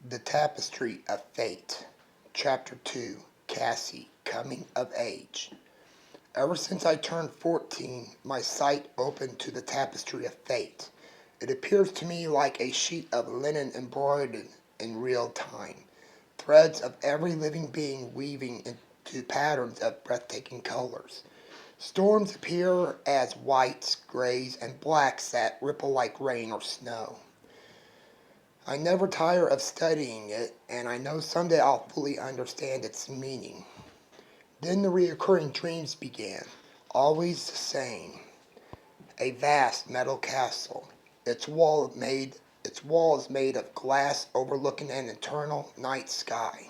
The Tapestry of Fate, Chapter 2, Cassie, Coming of Age. Ever since I turned 14, my sight opened to the tapestry of fate. It appears to me like a sheet of linen embroidered in real time, threads of every living being weaving into patterns of breathtaking colors. Storms appear as whites, grays, and blacks that ripple like rain or snow. I never tire of studying it, and I know someday I'll fully understand its meaning. Then the recurring dreams began, always the same. A vast metal castle, its walls made of glass overlooking an eternal night sky.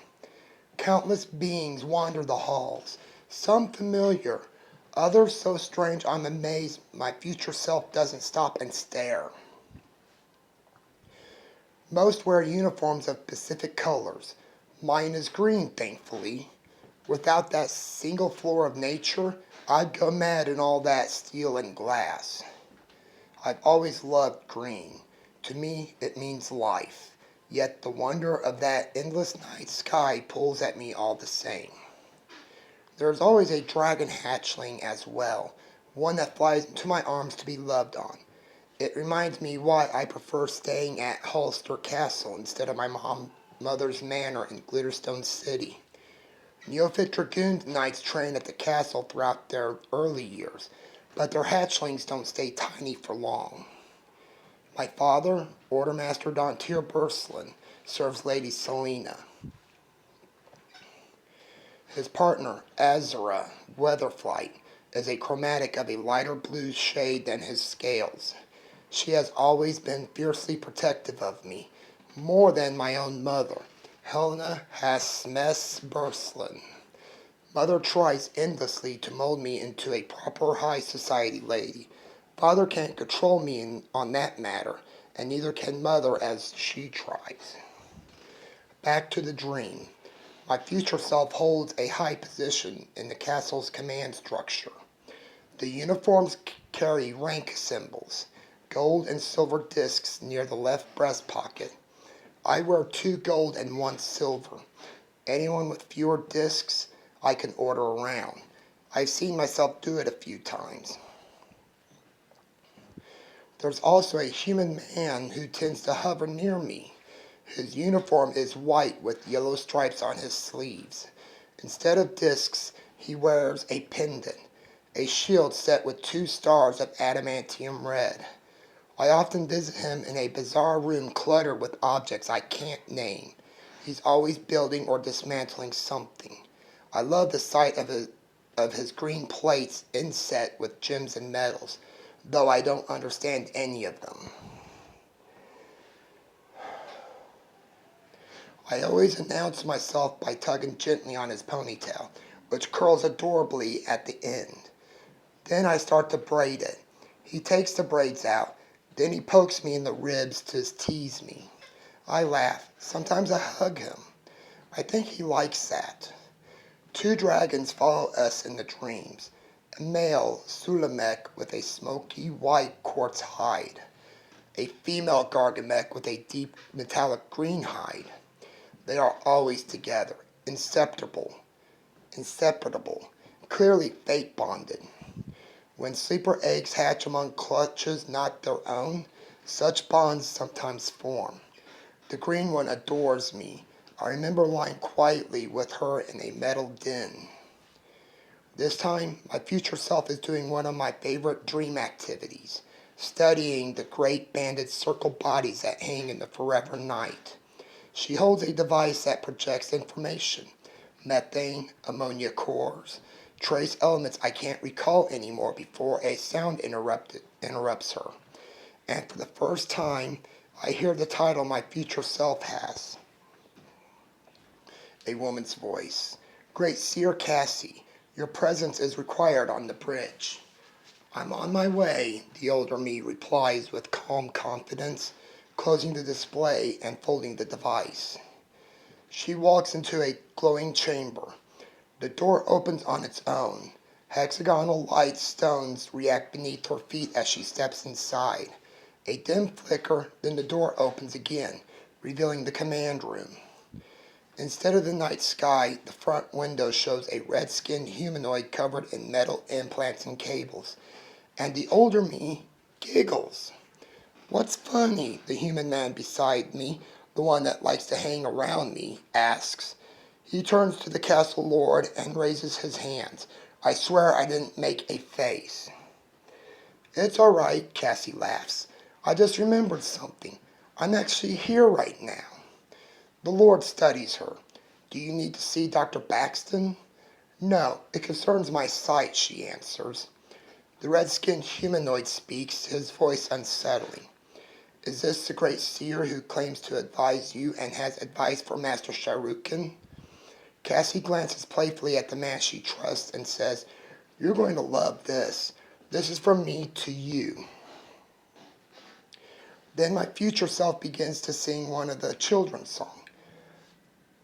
Countless beings wander the halls, some familiar, others so strange I'm amazed my future self doesn't stop and stare. Most wear uniforms of specific colors. Mine is green, thankfully. Without that single floor of nature, I'd go mad in all that steel and glass. I've always loved green. To me, it means life. Yet the wonder of that endless night sky pulls at me all the same. There's always a dragon hatchling as well, one that flies into my arms to be loved on. It reminds me why I prefer staying at Holster Castle instead of my mother's manor in Glitterstone City. Neophyte Dragoon Knights train at the castle throughout their early years, but their hatchlings don't stay tiny for long. My father, Ordermaster Dontier Burslin, serves Lady Selena. His partner, Azura Weatherflight, is a chromatic of a lighter blue shade than his scales. She has always been fiercely protective of me, more than my own mother, Helena Hasmes Burslin. Mother tries endlessly to mold me into a proper high society lady. Father can't control me on that matter, and neither can Mother as she tries. Back to the dream. My future self holds a high position in the castle's command structure. The uniforms carry rank symbols, gold and silver discs near the left breast pocket. I wear 2 gold and 1 silver. Anyone with fewer discs, I can order around. I've seen myself do it a few times. There's also a human man who tends to hover near me. His uniform is white with yellow stripes on his sleeves. Instead of discs, he wears a pendant, a shield set with 2 stars of adamantium red. I often visit him in a bizarre room cluttered with objects I can't name. He's always building or dismantling something. I love the sight of his green plates inset with gems and metals, though I don't understand any of them. I always announce myself by tugging gently on his ponytail, which curls adorably at the end. Then I start to braid it. He takes the braids out, then he pokes me in the ribs to tease me. I laugh. Sometimes I hug him. I think he likes that. 2 dragons follow us in the dreams. A male Sulamek with a smoky white quartz hide. A female Gargamel with a deep metallic green hide. They are always together, inseparable, clearly fate bonded. When sleeper eggs hatch among clutches not their own, such bonds sometimes form. The green one adores me. I remember lying quietly with her in a metal den. This time, my future self is doing one of my favorite dream activities, studying the great banded circle bodies that hang in the forever night. She holds a device that projects information, methane, ammonia cores, trace elements I can't recall anymore before a sound interrupts her. And for the first time, I hear the title my future self has. A woman's voice. Great Seer Cassie, your presence is required on the bridge. I'm on my way, the older me replies with calm confidence, closing the display and folding the device. She walks into a glowing chamber. The door opens on its own. Hexagonal light stones react beneath her feet as she steps inside. A dim flicker, then the door opens again, revealing the command room. Instead of the night sky, the front window shows a red-skinned humanoid covered in metal implants and cables, and the older me giggles. "What's funny?" the human man beside me, the one that likes to hang around me, asks. He turns to the castle lord and raises his hands. I swear I didn't make a face. "It's all right," Cassie laughs. "I just remembered something. I'm actually here right now." The Lord studies her. "Do you need to see Dr. Baxton?" "No, it concerns my sight," she answers. The red-skinned humanoid speaks, his voice unsettling. "Is this the great seer who claims to advise you and has advice for Master Sharukin?" Cassie glances playfully at the man she trusts and says, "You're going to love this. This is from me to you." Then my future self begins to sing one of the children's songs.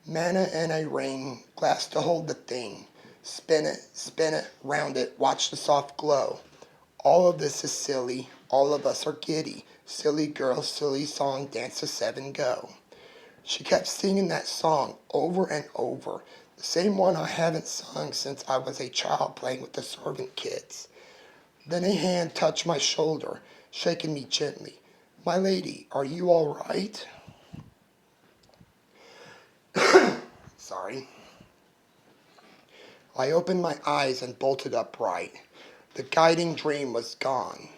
"Manna in a ring, glass to hold the thing. Spin it, round it, watch the soft glow. All of this is silly, all of us are giddy. Silly girl, silly song, dance to seven, go." She kept singing that song over and over, the same one I haven't sung since I was a child playing with the servant kids. Then a hand touched my shoulder, shaking me gently. "My lady, are you all right?" Sorry. I opened my eyes and bolted upright. The guiding dream was gone.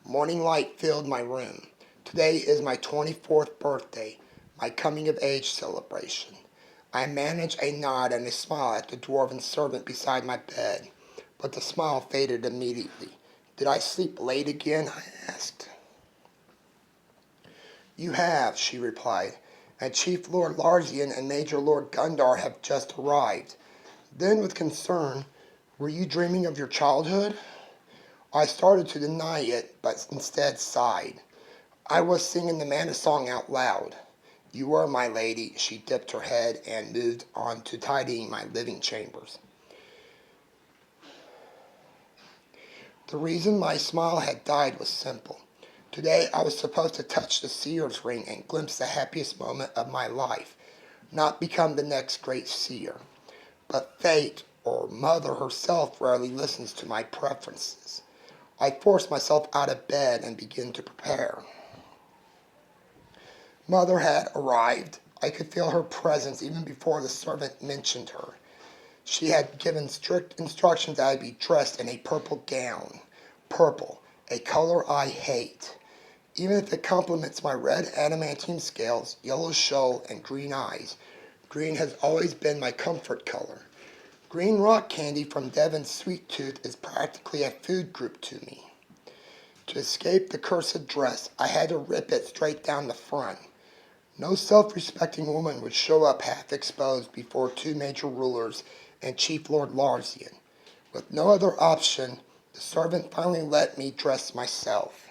Morning light filled my room. Today is my 24th birthday, my coming-of-age celebration. I managed a nod and a smile at the dwarven servant beside my bed, but the smile faded immediately. "Did I sleep late again?" I asked. "You have," she replied, "and Chief Lord Larzian and Major Lord Gundar have just arrived." Then, with concern, "Were you dreaming of your childhood?" I started to deny it, but instead sighed. I was singing the Manna song out loud. "You were, my lady." She dipped her head and moved on to tidying my living chambers. The reason my smile had died was simple. Today I was supposed to touch the seer's ring and glimpse the happiest moment of my life, not become the next great seer. But fate, or Mother herself, rarely listens to my preferences. I forced myself out of bed and began to prepare. Mother had arrived. I could feel her presence even before the servant mentioned her. She had given strict instructions that I be dressed in a purple gown. Purple, a color I hate. Even if it complements my red adamantium scales, yellow shoal, and green eyes, green has always been my comfort color. Green rock candy from Devon's Sweet Tooth is practically a food group to me. To escape the cursed dress, I had to rip it straight down the front. No self-respecting woman would show up half-exposed before two major rulers and Chief Lord Larzian. With no other option, the servant finally let me dress myself.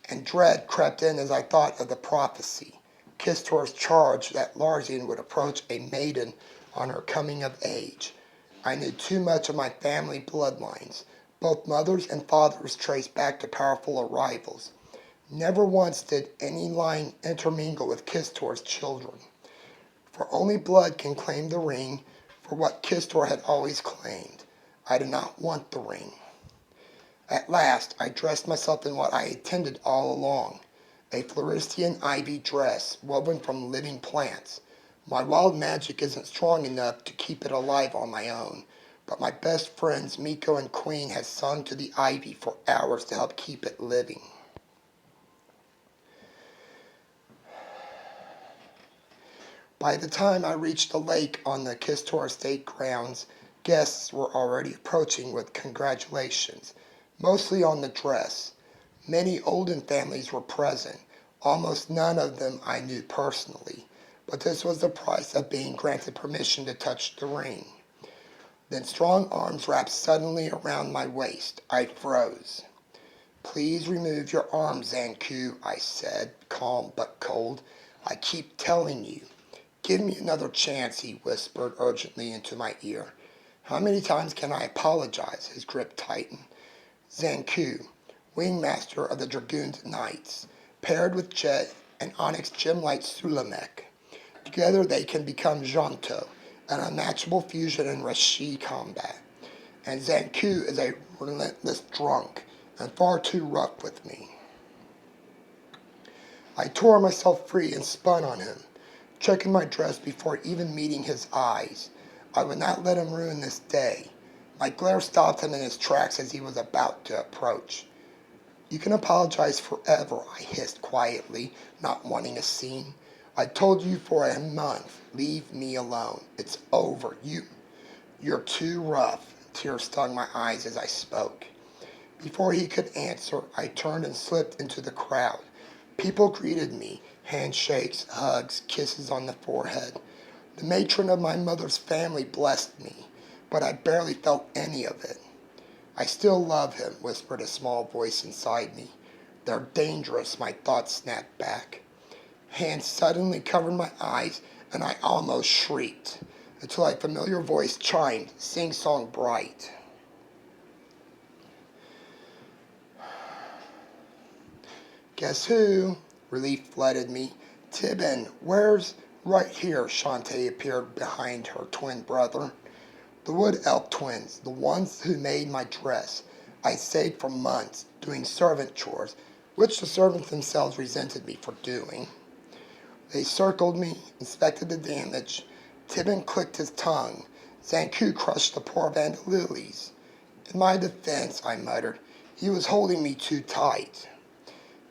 And dread crept in as I thought of the prophecy, Kistor's charge that Larzian would approach a maiden on her coming of age. I knew too much of my family bloodlines. Both mothers and fathers traced back to powerful arrivals. Never once did any line intermingle with Kistor's children. For only blood can claim the ring for what Kistor had always claimed. I did not want the ring. At last, I dressed myself in what I intended all along, a Floristian ivy dress woven from living plants. My wild magic isn't strong enough to keep it alive on my own, but my best friends Miko and Queen had sung to the ivy for hours to help keep it living. By the time I reached the lake on the Kistor estate grounds, guests were already approaching with congratulations, mostly on the dress. Many Olden families were present. Almost none of them I knew personally, but this was the price of being granted permission to touch the ring. Then strong arms wrapped suddenly around my waist. I froze. "Please remove your arms, Zanku," I said, calm but cold. "I keep telling you." "Give me another chance," he whispered urgently into my ear. "How many times can I apologize?" His grip tightened. "Zanku, wingmaster of the Dragoon Knights, paired with Jet and onyx gemlite Sulamek. Together they can become Janto, an unmatchable fusion in Rashi combat. And Zanku is a relentless drunk and far too rough with me. I tore myself free and spun on him, checking my dress before even meeting his eyes. I would not let him ruin this day. My glare stopped him in his tracks as he was about to approach. You can apologize forever, I hissed quietly, not wanting a scene. I told you for a month, leave me alone. It's over. You're too rough. Tears stung my eyes as I spoke. Before he could answer, I turned and slipped into the crowd. People greeted me, handshakes, hugs, kisses on the forehead. The matron of my mother's family blessed me, but I barely felt any of it. I still love him, whispered a small voice inside me. They're dangerous, my thoughts snapped back. Hands suddenly covered my eyes, and I almost shrieked, until a familiar voice chimed, sing-song bright. Guess who? Relief flooded me. Tibin, where's... Right here, Shantae appeared behind her twin brother. The Wood Elf twins, the ones who made my dress. I saved for months, doing servant chores, which the servants themselves resented me for doing. They circled me, inspected the damage. Tibin clicked his tongue. Zanku crushed the poor Vandalilies. In my defense, I muttered, he was holding me too tight.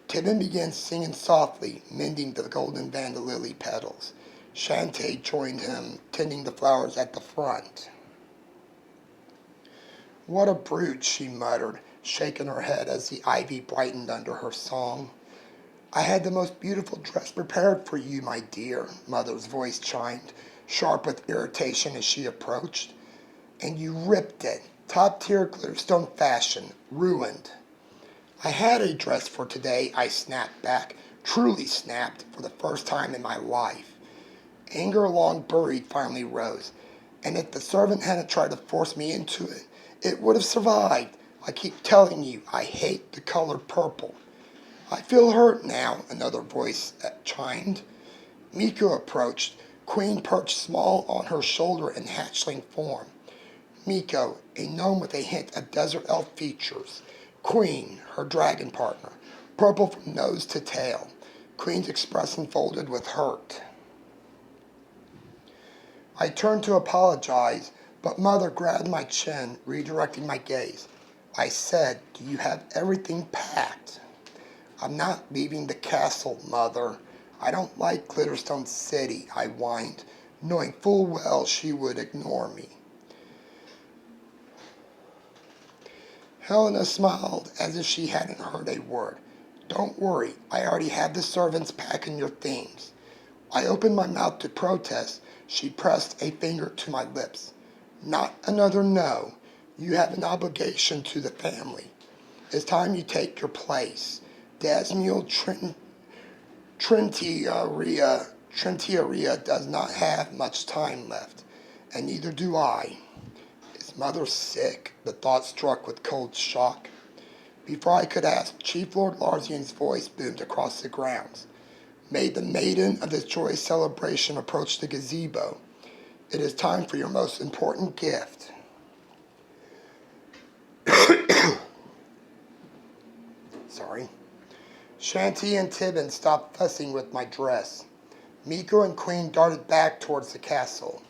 Tibin began singing softly, mending the golden Vandalili petals. Shantae joined him, tending the flowers at the front. What a brute, she muttered, shaking her head as the ivy brightened under her song. I had the most beautiful dress prepared for you, my dear, Mother's voice chimed, sharp with irritation as she approached. And you ripped it, top-tier Glitterstone fashion, ruined. I had a dress for today, I snapped back, truly snapped, for the first time in my life. Anger long buried finally rose, and if the servant hadn't tried to force me into it, it would have survived. I keep telling you, I hate the color purple. I feel hurt now, another voice chimed. Miko approached, Queen perched small on her shoulder in hatchling form. Miko, a gnome with a hint of desert elf features. Queen, her dragon partner, purple from nose to tail. Queen's expression folded with hurt. I turned to apologize, but Mother grabbed my chin, redirecting my gaze. I said, do you have everything packed? I'm not leaving the castle, Mother. I don't like Glitterstone City, I whined, knowing full well she would ignore me. Helena smiled as if she hadn't heard a word. Don't worry, I already have the servants packing your things. I opened my mouth to protest. She pressed a finger to my lips. Not another no. You have an obligation to the family. It's time you take your place. Dasmiel Trentiaria does not have much time left, and neither do I. Is Mother sick? The thought struck with cold shock. Before I could ask, Chief Lord Larzian's voice boomed across the grounds. May the maiden of this joyous celebration approach the gazebo. It is time for your most important gift. Sorry. Shantae and Tibin stopped fussing with my dress. Miko and Queen darted back towards the castle.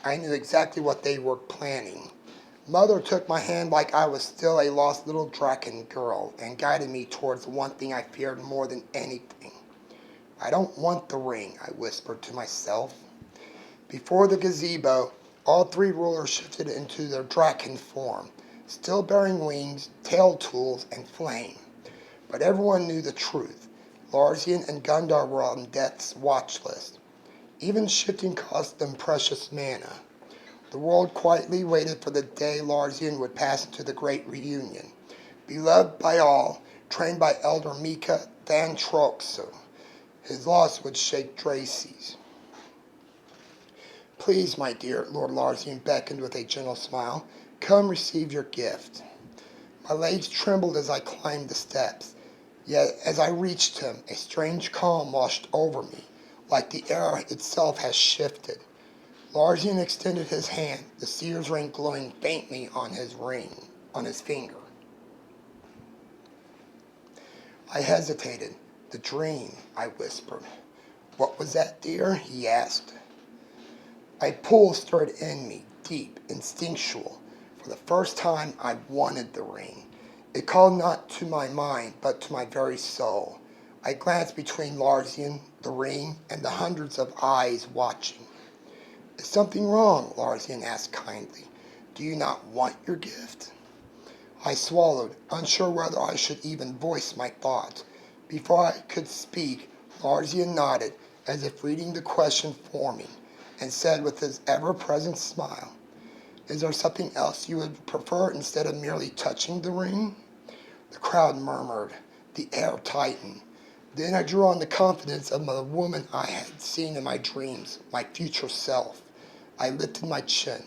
I knew exactly what they were planning. Mother took my hand like I was still a lost little draken girl and guided me towards the one thing I feared more than anything. I don't want the ring, I whispered to myself. Before the gazebo, all three rulers shifted into their draken form, still bearing wings, tail tools, and flame. But everyone knew the truth. Larzian and Gundar were on death's watch list. Even shifting cost them precious mana. The world quietly waited for the day Larzian would pass into the great reunion. Beloved by all, trained by Elder Mika Than Troxu. His loss would shake Draces. Please, my dear, Lord Larzian beckoned with a gentle smile. Come receive your gift. My legs trembled as I climbed the steps. Yet as I reached him, a strange calm washed over me, like the air itself has shifted. Larsian extended his hand, the seer's ring glowing faintly on his finger. I hesitated. The dream, I whispered. What was that, dear? He asked. A pull stirred in me, deep, instinctual. For the first time, I wanted the ring. It called not to my mind, but to my very soul. I glanced between Larsian, the ring, and the hundreds of eyes watching. Is something wrong? Larsian asked kindly. Do you not want your gift? I swallowed, unsure whether I should even voice my thoughts. Before I could speak, Larsian nodded, as if reading the question for me, and said with his ever-present smile, Is there something else you would prefer instead of merely touching the ring? The crowd murmured. The air tightened. Then I drew on the confidence of the woman I had seen in my dreams, my future self. I lifted my chin.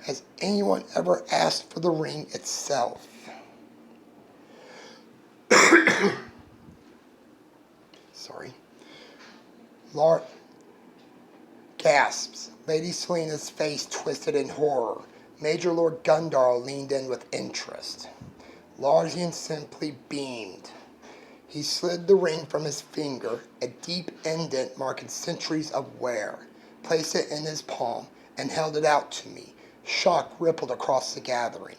Has anyone ever asked for the ring itself? Sorry. Lord gasps. Lady Selena's face twisted in horror. Major Lord Gundar leaned in with interest. Larsian simply beamed. He slid the ring from his finger, a deep indent marking centuries of wear, placed it in his palm, and held it out to me. Shock rippled across the gathering.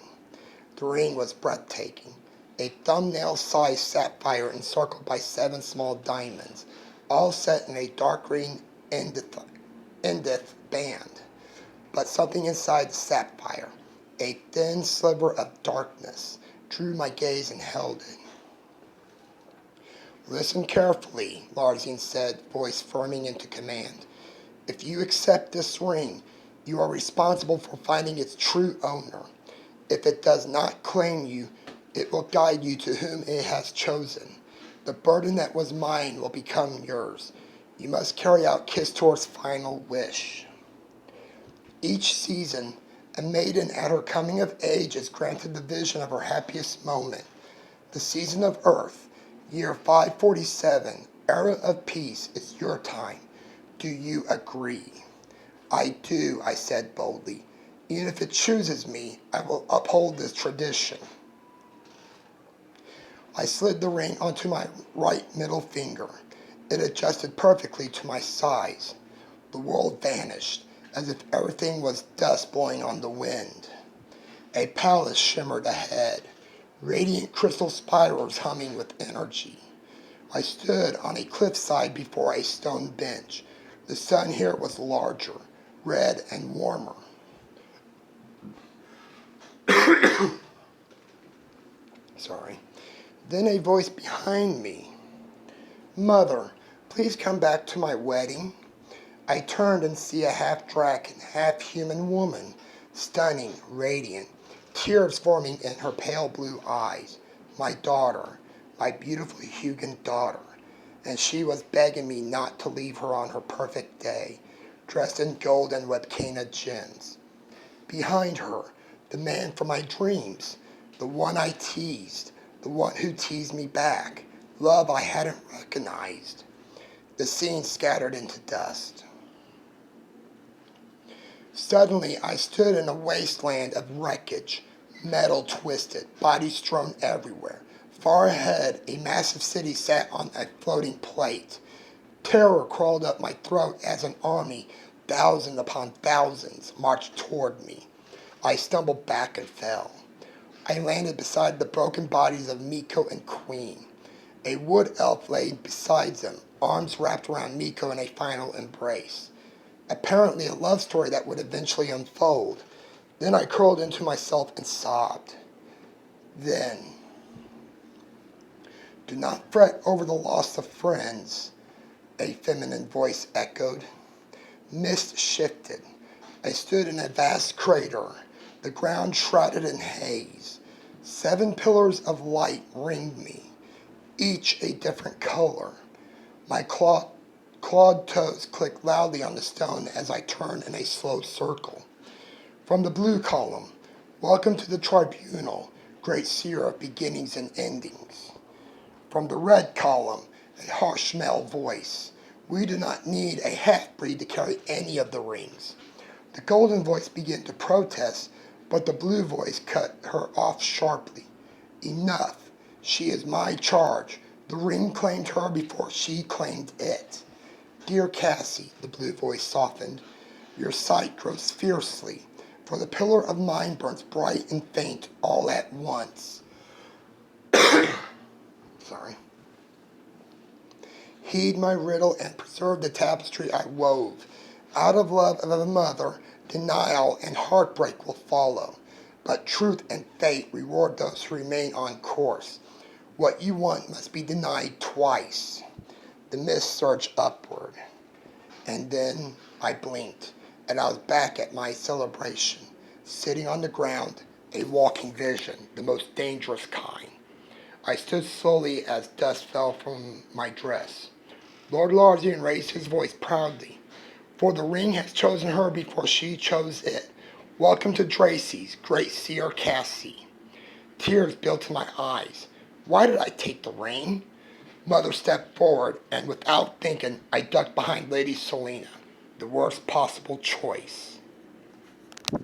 The ring was breathtaking. A thumbnail-sized sapphire encircled by 7 small diamonds, all set in a dark green indith band. But something inside the sapphire, a thin sliver of darkness, drew my gaze and held it. Listen carefully, Larsian said, voice firming into command. If you accept this ring, you are responsible for finding its true owner. If it does not claim you, it will guide you to whom it has chosen. The burden that was mine will become yours. You must carry out Kistor's final wish. Each season, a maiden at her coming of age is granted the vision of her happiest moment. The season of Earth, year 547, era of peace, is your time. Do you agree? I do, I said boldly. Even if it chooses me, I will uphold this tradition. I slid the ring onto my right middle finger. It adjusted perfectly to my size. The world vanished, as if everything was dust blowing on the wind. A palace shimmered ahead, radiant crystal spirals humming with energy. I stood on a cliffside before a stone bench. The sun here was larger, red and warmer. Sorry. Then a voice behind me. Mother, please come back to my wedding. I turned and see a half-dragon, half-human woman, stunning, radiant, tears forming in her pale blue eyes. My daughter, my beautiful Hugin daughter, and she was begging me not to leave her on her perfect day, dressed in gold and Webcana gems. Behind her, the man from my dreams, the one I teased, the one who teased me back, love I hadn't recognized. The scene scattered into dust. Suddenly, I stood in a wasteland of wreckage, metal twisted, bodies strewn everywhere. Far ahead, a massive city sat on a floating plate. Terror crawled up my throat as an army, thousands upon thousands, marched toward me. I stumbled back and fell. I landed beside the broken bodies of Miko and Queen. A wood elf lay beside them, arms wrapped around Miko in a final embrace. Apparently a love story that would eventually unfold. Then I curled into myself and sobbed. Then, do not fret over the loss of friends, a feminine voice echoed. Mist shifted. I stood in a vast crater, the ground shrouded in haze. 7 pillars of light ringed me, each a different color. My clawed toes clicked loudly on the stone as I turned in a slow circle. From the blue column, welcome to the tribunal, great seer of beginnings and endings. From the red column, a harsh male voice. We do not need a half-breed to carry any of the rings. The golden voice began to protest, but the blue voice cut her off sharply. Enough. She is my charge. The ring claimed her before she claimed it. Dear Cassie, the blue voice softened, your sight grows fiercely, for the pillar of mine burns bright and faint all at once. Sorry. Heed my riddle and preserve the tapestry I wove. Out of love of a mother, denial and heartbreak will follow. But truth and fate reward those who remain on course. What you want must be denied twice. The mist surged upward, and then I blinked, and I was back at my celebration, sitting on the ground, a walking vision, the most dangerous kind. I stood slowly as dust fell from my dress. Lord Larzian raised his voice proudly, for the ring has chosen her before she chose it. Welcome to Dracy's, great seer Cassie. Tears built to my eyes. Why did I take the ring? Mother stepped forward, and without thinking, I ducked behind Lady Selena. The worst possible choice.